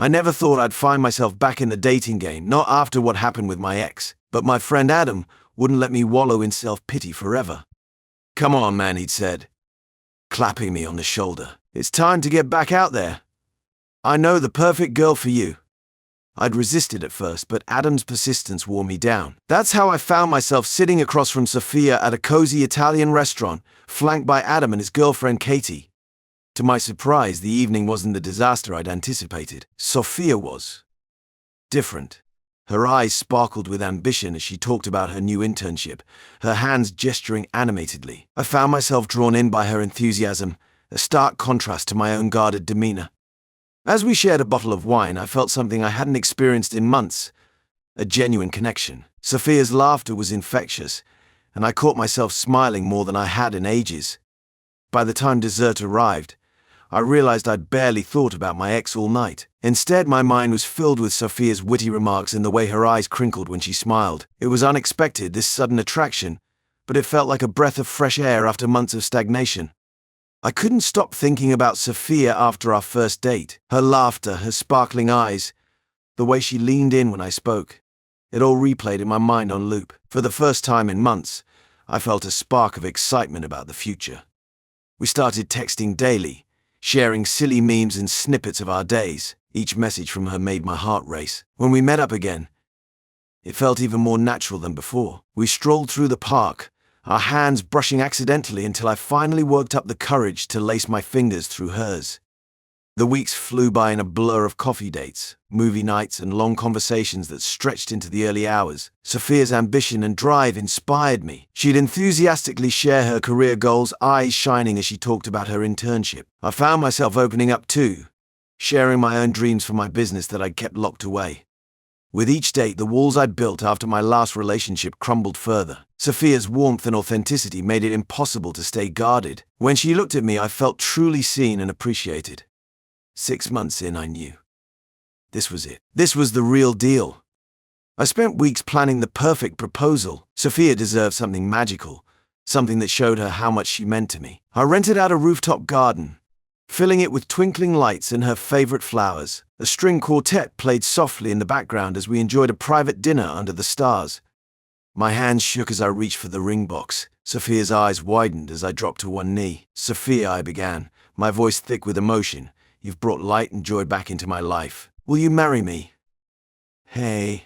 I never thought I'd find myself back in the dating game, not after what happened with my ex, but my friend Adam wouldn't let me wallow in self-pity forever. "Come on, man," he'd said, clapping me on the shoulder. "It's time to get back out there. I know the perfect girl for you." I'd resisted at first, but Adam's persistence wore me down. That's how I found myself sitting across from Sophia at a cozy Italian restaurant, flanked by Adam and his girlfriend Katie. To my surprise, the evening wasn't the disaster I'd anticipated. Sophia was different. Her eyes sparkled with ambition as she talked about her new internship, her hands gesturing animatedly. I found myself drawn in by her enthusiasm, a stark contrast to my own guarded demeanor. As we shared a bottle of wine, I felt something I hadn't experienced in months, a genuine connection. Sophia's laughter was infectious, and I caught myself smiling more than I had in ages. By the time dessert arrived, I realized I'd barely thought about my ex all night. Instead, my mind was filled with Sophia's witty remarks and the way her eyes crinkled when she smiled. It was unexpected, this sudden attraction, but it felt like a breath of fresh air after months of stagnation. I couldn't stop thinking about Sophia after our first date. Her laughter, her sparkling eyes, the way she leaned in when I spoke. It all replayed in my mind on loop. For the first time in months, I felt a spark of excitement about the future. We started texting daily, sharing silly memes and snippets of our days. Each message from her made my heart race. When we met up again, it felt even more natural than before. We strolled through the park, our hands brushing accidentally until I finally worked up the courage to lace my fingers through hers. The weeks flew by in a blur of coffee dates, movie nights, and long conversations that stretched into the early hours. Sophia's ambition and drive inspired me. She'd enthusiastically share her career goals, eyes shining as she talked about her internship. I found myself opening up too, sharing my own dreams for my business that I'd kept locked away. With each date, the walls I'd built after my last relationship crumbled further. Sophia's warmth and authenticity made it impossible to stay guarded. When she looked at me, I felt truly seen and appreciated. 6 months in, I knew. This was it. This was the real deal. I spent weeks planning the perfect proposal. Sophia deserved something magical, something that showed her how much she meant to me. I rented out a rooftop garden, filling it with twinkling lights and her favorite flowers. A string quartet played softly in the background as we enjoyed a private dinner under the stars. My hands shook as I reached for the ring box. Sophia's eyes widened as I dropped to one knee. "Sophia," I began, my voice thick with emotion, "you've brought light and joy back into my life. Will you marry me?" Hey.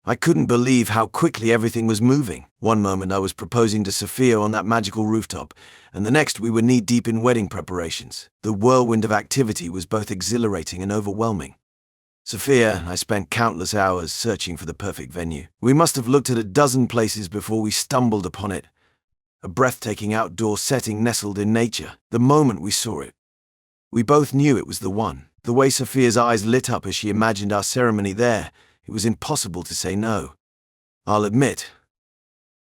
I couldn't believe how quickly everything was moving. One moment I was proposing to Sophia on that magical rooftop, and the next we were knee-deep in wedding preparations. The whirlwind of activity was both exhilarating and overwhelming. Sophia and I spent countless hours searching for the perfect venue. We must have looked at a dozen places before we stumbled upon it. A breathtaking outdoor setting nestled in nature. The moment we saw it, we both knew it was the one. The way Sophia's eyes lit up as she imagined our ceremony there, it was impossible to say no. I'll admit,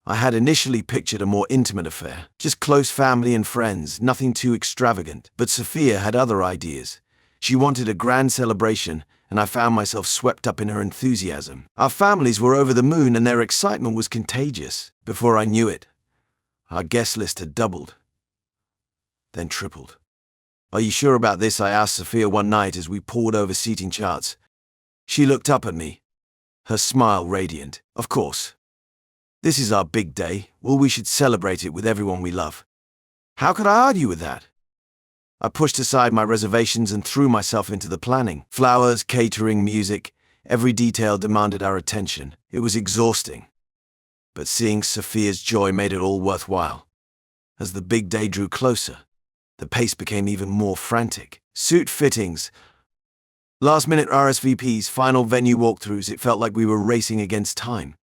I had initially pictured a more intimate affair, just close family and friends, nothing too extravagant. But Sophia had other ideas. She wanted a grand celebration, and I found myself swept up in her enthusiasm. Our families were over the moon, and their excitement was contagious. Before I knew it, our guest list had doubled, then tripled. "Are you sure about this?" I asked Sophia one night as we pored over seating charts. She looked up at me, her smile radiant. "Of course. This is our big day. Well, we should celebrate it with everyone we love." How could I argue with that? I pushed aside my reservations and threw myself into the planning. Flowers, catering, music, every detail demanded our attention. It was exhausting, but seeing Sophia's joy made it all worthwhile. As the big day drew closer, the pace became even more frantic. Suit fittings, last-minute RSVPs, final venue walkthroughs, it felt like we were racing against time.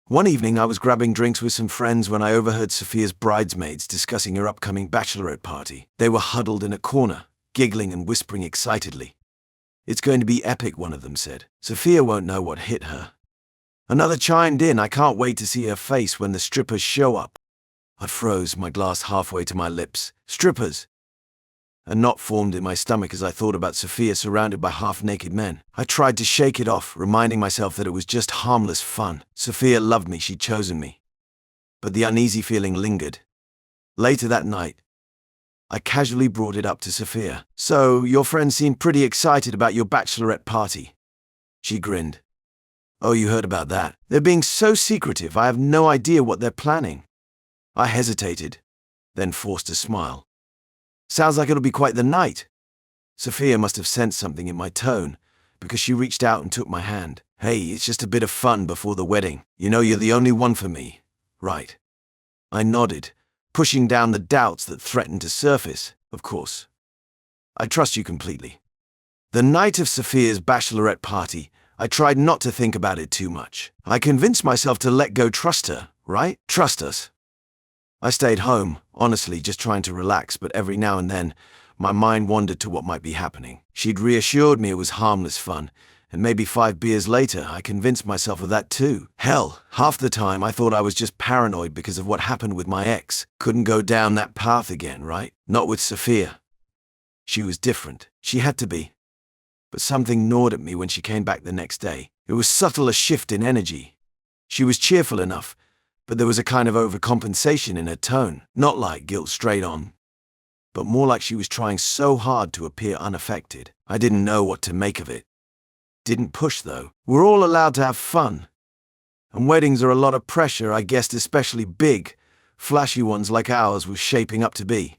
One evening, I was grabbing drinks with some friends when I overheard Sophia's bridesmaids discussing her upcoming bachelorette party. They were huddled in a corner, giggling and whispering excitedly. "It's going to be epic," one of them said. "Sophia won't know what hit her." Another chimed in, "I can't wait to see her face when the strippers show up." I froze, my glass halfway to my lips. Strippers! A knot formed in my stomach as I thought about Sophia surrounded by half-naked men. I tried to shake it off, reminding myself that it was just harmless fun. Sophia loved me, she'd chosen me. But the uneasy feeling lingered. Later that night, I casually brought it up to Sophia. So, your friends seem pretty excited about your bachelorette party. She grinned. Oh, you heard about that? They're being so secretive, I have no idea what they're planning. I hesitated, then forced a smile. Sounds like it'll be quite the night. Sophia must have sensed something in my tone, because she reached out and took my hand. Hey, it's just a bit of fun before the wedding. You know you're the only one for me, right? I nodded, pushing down the doubts that threatened to surface, of course. I trust you completely. The night of Sophia's bachelorette party, I tried not to think about it too much. I convinced myself to let go, trust her, right? Trust us. I stayed home, honestly, just trying to relax, but every now and then, my mind wandered to what might be happening. She'd reassured me it was harmless fun, and maybe 5 beers later, I convinced myself of that too. Hell, half the time I thought I was just paranoid because of what happened with my ex. Couldn't go down that path again, right? Not with Sophia. She was different. She had to be. But something gnawed at me when she came back the next day. It was subtle, a shift in energy. She was cheerful enough, but there was a kind of overcompensation in her tone. Not like guilt straight on, but more like she was trying so hard to appear unaffected. I didn't know what to make of it. Didn't push, though. We're all allowed to have fun. And weddings are a lot of pressure, I guessed, especially big, flashy ones like ours was shaping up to be.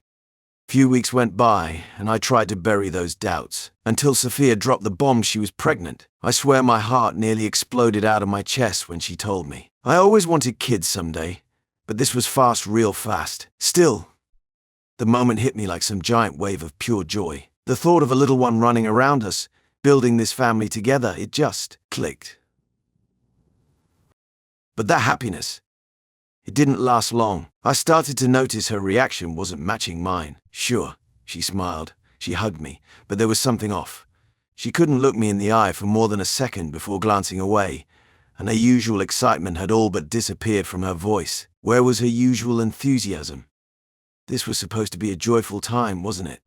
Few weeks went by, and I tried to bury those doubts, until Sophia dropped the bomb she was pregnant. I swear my heart nearly exploded out of my chest when she told me. I always wanted kids someday, but this was fast, real fast. Still, the moment hit me like some giant wave of pure joy. The thought of a little one running around us, building this family together, it just clicked. But that happiness, it didn't last long. I started to notice her reaction wasn't matching mine. Sure, she smiled, she hugged me, but there was something off. She couldn't look me in the eye for more than a second before glancing away, and her usual excitement had all but disappeared from her voice. Where was her usual enthusiasm? This was supposed to be a joyful time, wasn't it?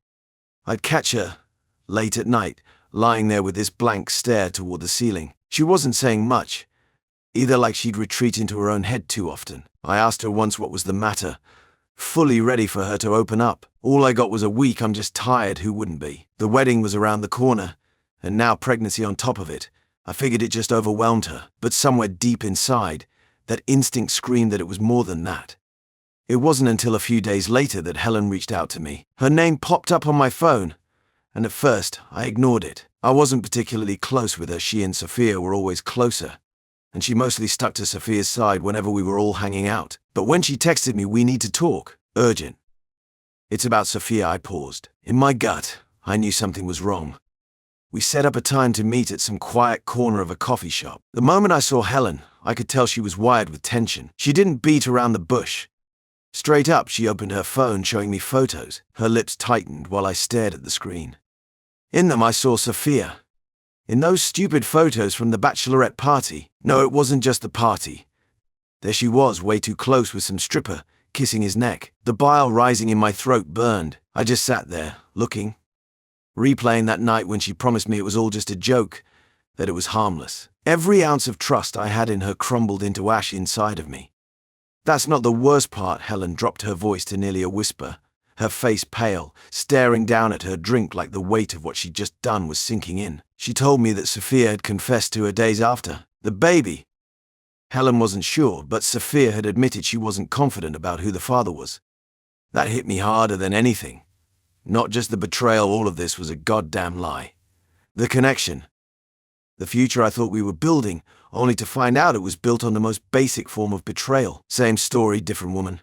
I'd catch her, late at night, lying there with this blank stare toward the ceiling. She wasn't saying much, either like she'd retreat into her own head too often. I asked her once what was the matter, fully ready for her to open up. All I got was a weak, I'm just tired, who wouldn't be? The wedding was around the corner, and now pregnancy on top of it. I figured it just overwhelmed her, but somewhere deep inside, that instinct screamed that it was more than that. It wasn't until a few days later that Helen reached out to me. Her name popped up on my phone, and at first, I ignored it. I wasn't particularly close with her. She and Sophia were always closer, and she mostly stuck to Sophia's side whenever we were all hanging out. But when she texted me, we need to talk. Urgent. It's about Sophia, I paused. In my gut, I knew something was wrong. We set up a time to meet at some quiet corner of a coffee shop. The moment I saw Helen, I could tell she was wired with tension. She didn't beat around the bush. Straight up, she opened her phone, showing me photos. Her lips tightened while I stared at the screen. In them, I saw Sophia. In those stupid photos from the bachelorette party. No, it wasn't just the party. There she was, way too close with some stripper, kissing his neck. The bile rising in my throat burned. I just sat there, looking, replaying that night when she promised me it was all just a joke, that it was harmless. Every ounce of trust I had in her crumbled into ash inside of me. That's not the worst part. Helen dropped her voice to nearly a whisper, her face pale, staring down at her drink like the weight of what she'd just done was sinking in. She told me that Sophia had confessed to her days after. The baby. Helen wasn't sure, but Sophia had admitted she wasn't confident about who the father was. That hit me harder than anything. Not just the betrayal, all of this was a goddamn lie. The connection. The future I thought we were building, only to find out it was built on the most basic form of betrayal. Same story, different woman.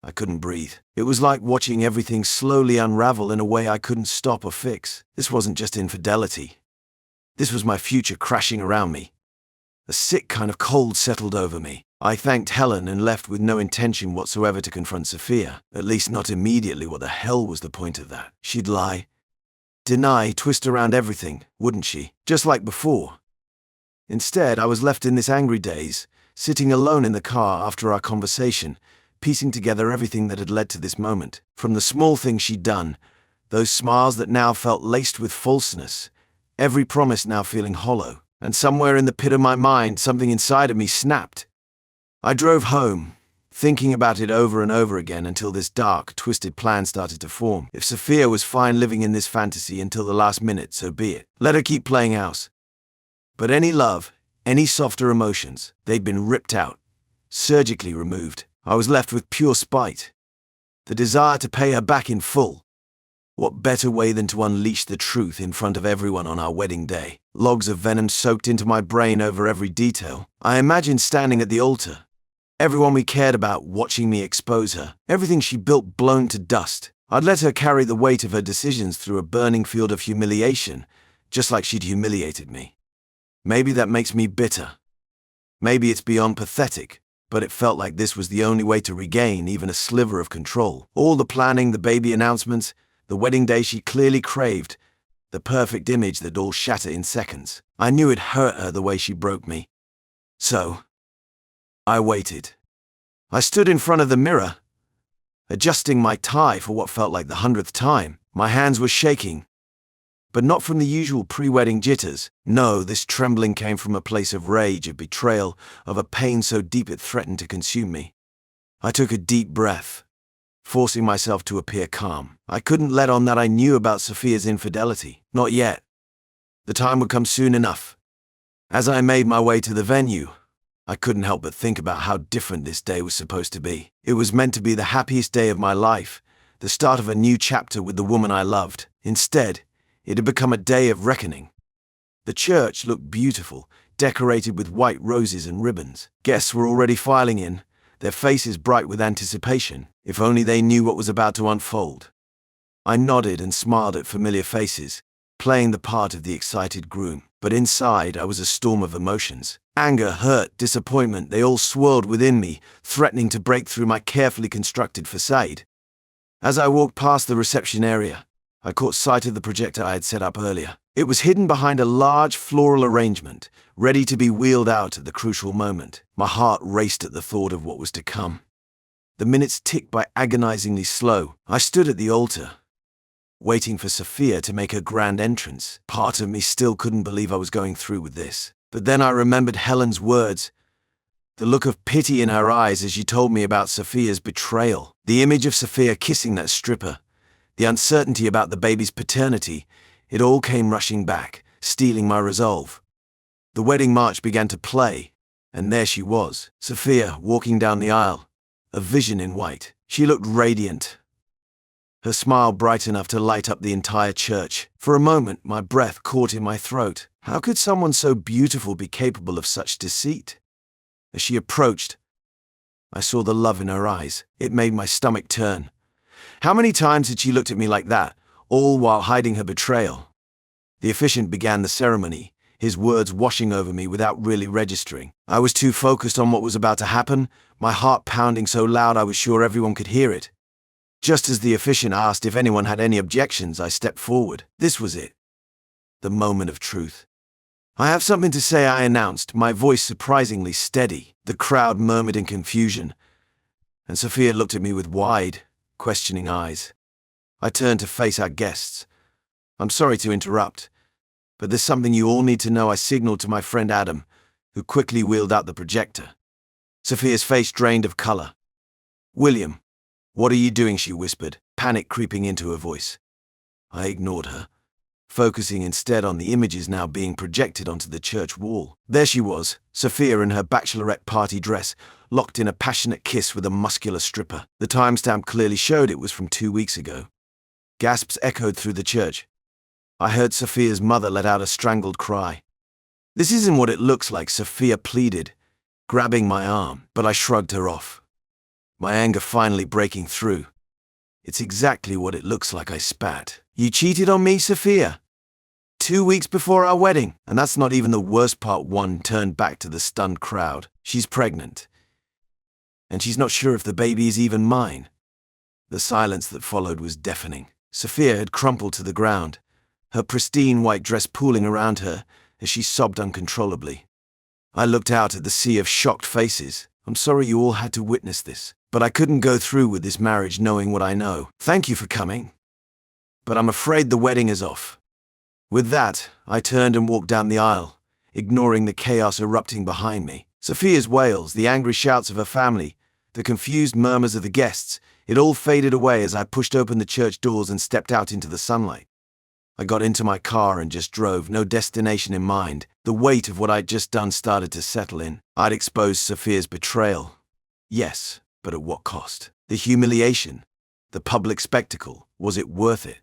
I couldn't breathe. It was like watching everything slowly unravel in a way I couldn't stop or fix. This wasn't just infidelity. This was my future crashing around me. A sick kind of cold settled over me. I thanked Helen and left with no intention whatsoever to confront Sophia. At least not immediately. What the hell was the point of that? She'd lie, deny, twist around everything, wouldn't she? Just like before. Instead, I was left in this angry daze, sitting alone in the car after our conversation, piecing together everything that had led to this moment. From the small things she'd done, those smiles that now felt laced with falseness, every promise now feeling hollow. And somewhere in the pit of my mind, something inside of me snapped. I drove home, thinking about it over and over again until this dark, twisted plan started to form. If Sophia was fine living in this fantasy until the last minute, so be it. Let her keep playing house. But any love, any softer emotions, they'd been ripped out, surgically removed. I was left with pure spite. The desire to pay her back in full. What better way than to unleash the truth in front of everyone on our wedding day? Logs of venom soaked into my brain over every detail. I imagined standing at the altar. Everyone we cared about watching me expose her. Everything she built blown to dust. I'd let her carry the weight of her decisions through a burning field of humiliation, just like she'd humiliated me. Maybe that makes me bitter. Maybe it's beyond pathetic, but it felt like this was the only way to regain even a sliver of control. All the planning, the baby announcements, the wedding day she clearly craved, the perfect image that'd all shatter in seconds. I knew it hurt her the way she broke me. So, I waited. I stood in front of the mirror, adjusting my tie for what felt like the 100th time. My hands were shaking, but not from the usual pre-wedding jitters. No, this trembling came from a place of rage, of betrayal, of a pain so deep it threatened to consume me. I took a deep breath, forcing myself to appear calm. I couldn't let on that I knew about Sophia's infidelity. Not yet. The time would come soon enough. As I made my way to the venue, I couldn't help but think about how different this day was supposed to be. It was meant to be the happiest day of my life, the start of a new chapter with the woman I loved. Instead, it had become a day of reckoning. The church looked beautiful, decorated with white roses and ribbons. Guests were already filing in, their faces bright with anticipation. If only they knew what was about to unfold. I nodded and smiled at familiar faces, playing the part of the excited groom. But inside, I was a storm of emotions. Anger, hurt, disappointment, they all swirled within me, threatening to break through my carefully constructed facade. As I walked past the reception area, I caught sight of the projector I had set up earlier. It was hidden behind a large floral arrangement, ready to be wheeled out at the crucial moment. My heart raced at the thought of what was to come. The minutes ticked by agonizingly slow. I stood at the altar, waiting for Sophia to make her grand entrance. Part of me still couldn't believe I was going through with this. But then I remembered Helen's words, the look of pity in her eyes as she told me about Sophia's betrayal, the image of Sophia kissing that stripper, the uncertainty about the baby's paternity. It all came rushing back, stealing my resolve. The wedding march began to play, and there she was, Sophia, walking down the aisle, a vision in white. She looked radiant, her smile bright enough to light up the entire church. For a moment, my breath caught in my throat. How could someone so beautiful be capable of such deceit? As she approached, I saw the love in her eyes. It made my stomach turn. How many times had she looked at me like that, all while hiding her betrayal? The officiant began the ceremony, his words washing over me without really registering. I was too focused on what was about to happen, my heart pounding so loud I was sure everyone could hear it. Just as the officiant asked if anyone had any objections, I stepped forward. This was it. The moment of truth. I have something to say, I announced, my voice surprisingly steady. The crowd murmured in confusion, and Sophia looked at me with wide, questioning eyes. I turned to face our guests. I'm sorry to interrupt, but there's something you all need to know, I signaled to my friend Adam, who quickly wheeled out the projector. Sophia's face drained of color. William, what are you doing? She whispered, panic creeping into her voice. I ignored her, focusing instead on the images now being projected onto the church wall. There she was, Sophia in her bachelorette party dress, locked in a passionate kiss with a muscular stripper. The timestamp clearly showed it was from 2 weeks ago. Gasps echoed through the church. I heard Sophia's mother let out a strangled cry. This isn't what it looks like, Sophia pleaded, grabbing my arm, but I shrugged her off, my anger finally breaking through. It's exactly what it looks like, I spat. You cheated on me, Sophia? 2 weeks before our wedding, and that's not even the worst part. One turned back to the stunned crowd. She's pregnant, and she's not sure if the baby is even mine. The silence that followed was deafening. Sophia had crumpled to the ground, her pristine white dress pooling around her as she sobbed uncontrollably. I looked out at the sea of shocked faces. I'm sorry you all had to witness this, but I couldn't go through with this marriage knowing what I know. Thank you for coming, but I'm afraid the wedding is off. With that, I turned and walked down the aisle, ignoring the chaos erupting behind me. Sophia's wails, the angry shouts of her family, the confused murmurs of the guests, it all faded away as I pushed open the church doors and stepped out into the sunlight. I got into my car and just drove, no destination in mind. The weight of what I'd just done started to settle in. I'd exposed Sophia's betrayal. Yes, but at what cost? The humiliation, the public spectacle, was it worth it?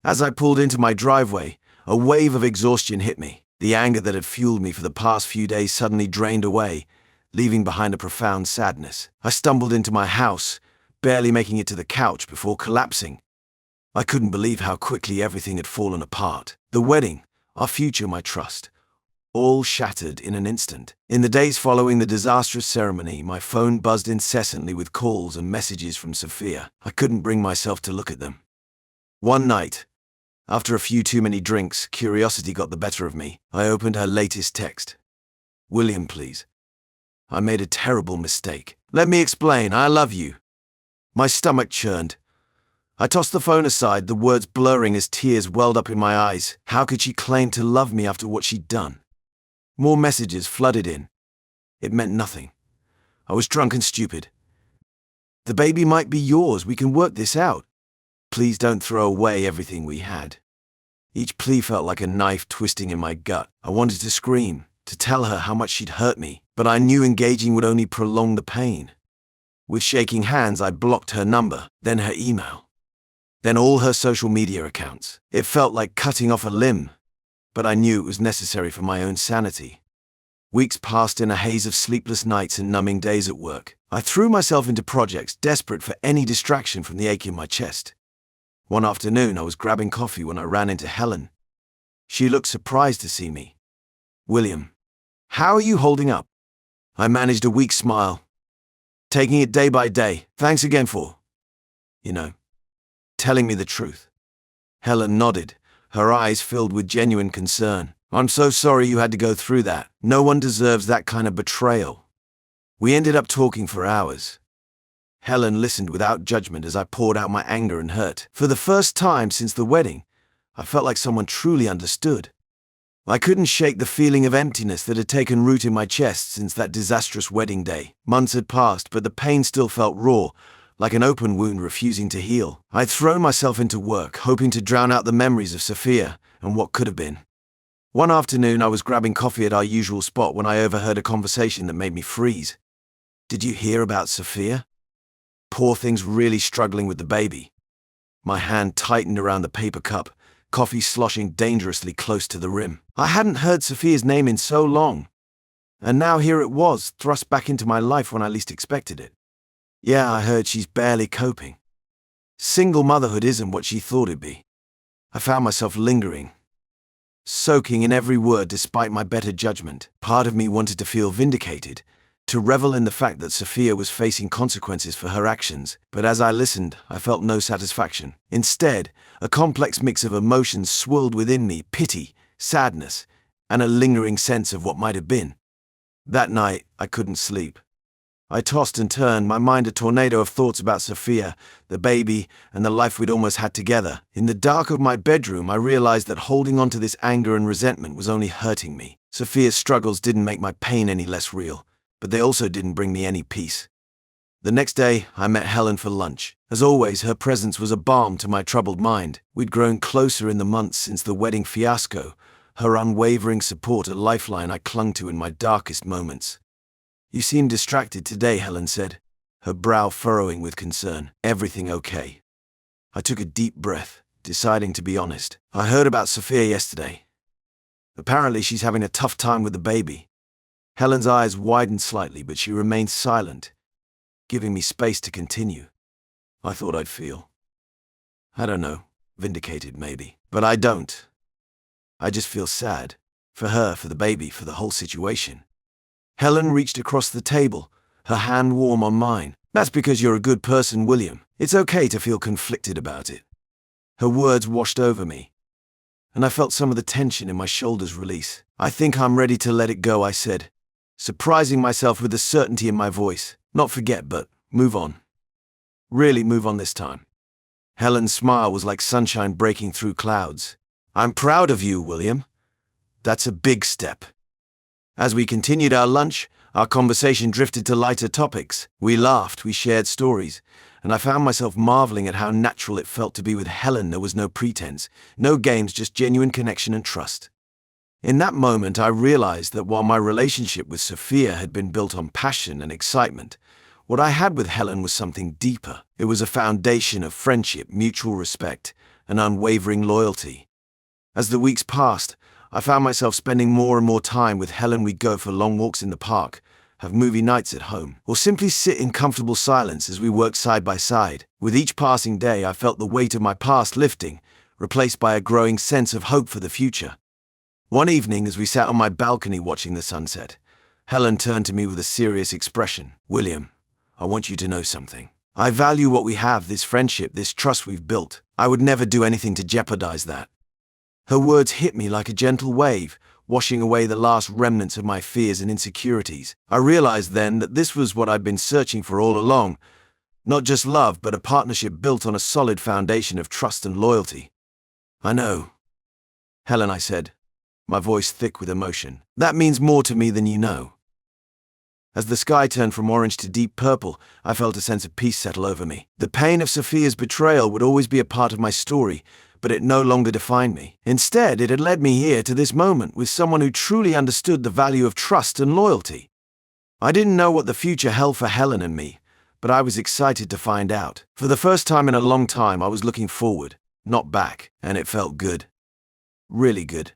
As I pulled into my driveway, a wave of exhaustion hit me. The anger that had fueled me for the past few days suddenly drained away, leaving behind a profound sadness. I stumbled into my house, barely making it to the couch before collapsing. I couldn't believe how quickly everything had fallen apart. The wedding, our future, my trust, all shattered in an instant. In the days following the disastrous ceremony, my phone buzzed incessantly with calls and messages from Sophia. I couldn't bring myself to look at them. One night, after a few too many drinks, curiosity got the better of me. I opened her latest text. "William, please. I made a terrible mistake. Let me explain. I love you." My stomach churned. I tossed the phone aside, the words blurring as tears welled up in my eyes. How could she claim to love me after what she'd done? More messages flooded in. It meant nothing. I was drunk and stupid. "The baby might be yours. We can work this out. Please don't throw away everything we had." Each plea felt like a knife twisting in my gut. I wanted to scream, to tell her how much she'd hurt me, but I knew engaging would only prolong the pain. With shaking hands, I blocked her number, then her email, then all her social media accounts. It felt like cutting off a limb, but I knew it was necessary for my own sanity. Weeks passed in a haze of sleepless nights and numbing days at work. I threw myself into projects, desperate for any distraction from the ache in my chest. One afternoon, I was grabbing coffee when I ran into Helen. She looked surprised to see me. "William, how are you holding up?" I managed a weak smile. "Taking it day by day. Thanks again for, telling me the truth." Helen nodded, her eyes filled with genuine concern. "I'm so sorry you had to go through that. No one deserves that kind of betrayal." We ended up talking for hours. Helen listened without judgment as I poured out my anger and hurt. For the first time since the wedding, I felt like someone truly understood. I couldn't shake the feeling of emptiness that had taken root in my chest since that disastrous wedding day. Months had passed, but the pain still felt raw, like an open wound refusing to heal. I'd thrown myself into work, hoping to drown out the memories of Sophia and what could have been. One afternoon, I was grabbing coffee at our usual spot when I overheard a conversation that made me freeze. "Did you hear about Sophia? Poor thing's really struggling with the baby." My hand tightened around the paper cup, coffee sloshing dangerously close to the rim. I hadn't heard Sophia's name in so long, and now here it was, thrust back into my life when I least expected it. "Yeah, I heard she's barely coping. Single motherhood isn't what she thought it'd be." I found myself lingering, soaking in every word despite my better judgment. Part of me wanted to feel vindicated, to revel in the fact that Sophia was facing consequences for her actions, but as I listened, I felt no satisfaction. Instead, a complex mix of emotions swirled within me: pity, sadness, and a lingering sense of what might have been. That night, I couldn't sleep. I tossed and turned, my mind a tornado of thoughts about Sophia, the baby, and the life we'd almost had together. In the dark of my bedroom, I realized that holding on to this anger and resentment was only hurting me. Sophia's struggles didn't make my pain any less real, but they also didn't bring me any peace. The next day, I met Helen for lunch. As always, her presence was a balm to my troubled mind. We'd grown closer in the months since the wedding fiasco, her unwavering support a lifeline I clung to in my darkest moments. "You seem distracted today," Helen said, her brow furrowing with concern. "Everything okay?" I took a deep breath, deciding to be honest. "I heard about Sophia yesterday. Apparently she's having a tough time with the baby." Helen's eyes widened slightly, but she remained silent, giving me space to continue. "I thought I'd feel, I don't know, vindicated maybe. But I don't. I just feel sad. For her, for the baby, for the whole situation." Helen reached across the table, her hand warm on mine. "That's because you're a good person, William. It's okay to feel conflicted about it." Her words washed over me, and I felt some of the tension in my shoulders release. "I think I'm ready to let it go," I said, surprising myself with the certainty in my voice. Not forget, but move on. Really move on this time. Helen's smile was like sunshine breaking through clouds. "I'm proud of you, William. That's a big step." As we continued our lunch, Our conversation drifted to lighter topics. We laughed, we shared stories, and I found myself marveling at how natural it felt to be with Helen. There was no pretense, no games, just genuine connection and trust. In that moment, I realized that while my relationship with Sophia had been built on passion and excitement, what I had with Helen was something deeper. It was a foundation of friendship, mutual respect, and unwavering loyalty. As the weeks passed, I found myself spending more and more time with Helen. We'd go for long walks in the park, have movie nights at home, or simply sit in comfortable silence as we worked side by side. With each passing day, I felt the weight of my past lifting, replaced by a growing sense of hope for the future. One evening, as we sat on my balcony watching the sunset, Helen turned to me with a serious expression. "William, I want you to know something. I value what we have, this friendship, this trust we've built. I would never do anything to jeopardize that." Her words hit me like a gentle wave, washing away the last remnants of my fears and insecurities. I realized then that this was what I'd been searching for all along. Not just love, but a partnership built on a solid foundation of trust and loyalty. "I know, Helen," I said, my voice thick with emotion. "That means more to me than you know." As the sky turned from orange to deep purple, I felt a sense of peace settle over me. The pain of Sophia's betrayal would always be a part of my story, but it no longer defined me. Instead, it had led me here to this moment with someone who truly understood the value of trust and loyalty. I didn't know what the future held for Helen and me, but I was excited to find out. For the first time in a long time, I was looking forward, not back, and it felt good. Really good.